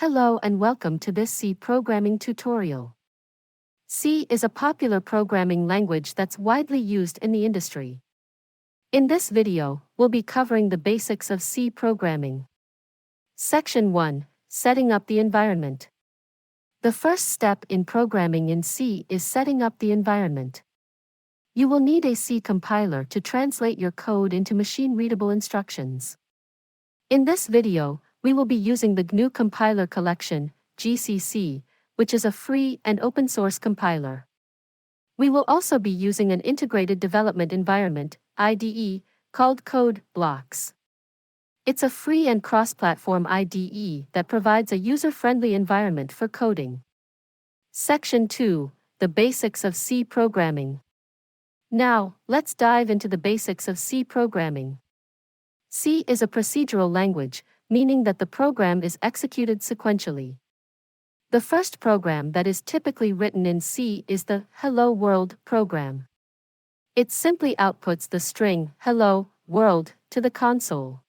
Hello and welcome to this C programming tutorial. C is a popular programming language that's widely used in the industry. In this video, we'll be covering the basics of C programming. Section 1. Setting up the environment. The first step in programming in C is setting up the environment. You will need a C compiler to translate your code into machine-readable instructions. In this video, we will be using the GNU Compiler Collection, GCC, which is a free and open-source compiler. We will also be using an integrated development environment, IDE, called Code Blocks. It's a free and cross-platform IDE that provides a user-friendly environment for coding. Section 2. The Basics of C Programming. Now, let's dive into the basics of C programming. C is a procedural language, meaning that the program is executed sequentially. The first program that is typically written in C is the Hello World program. It simply outputs the string Hello World to the console.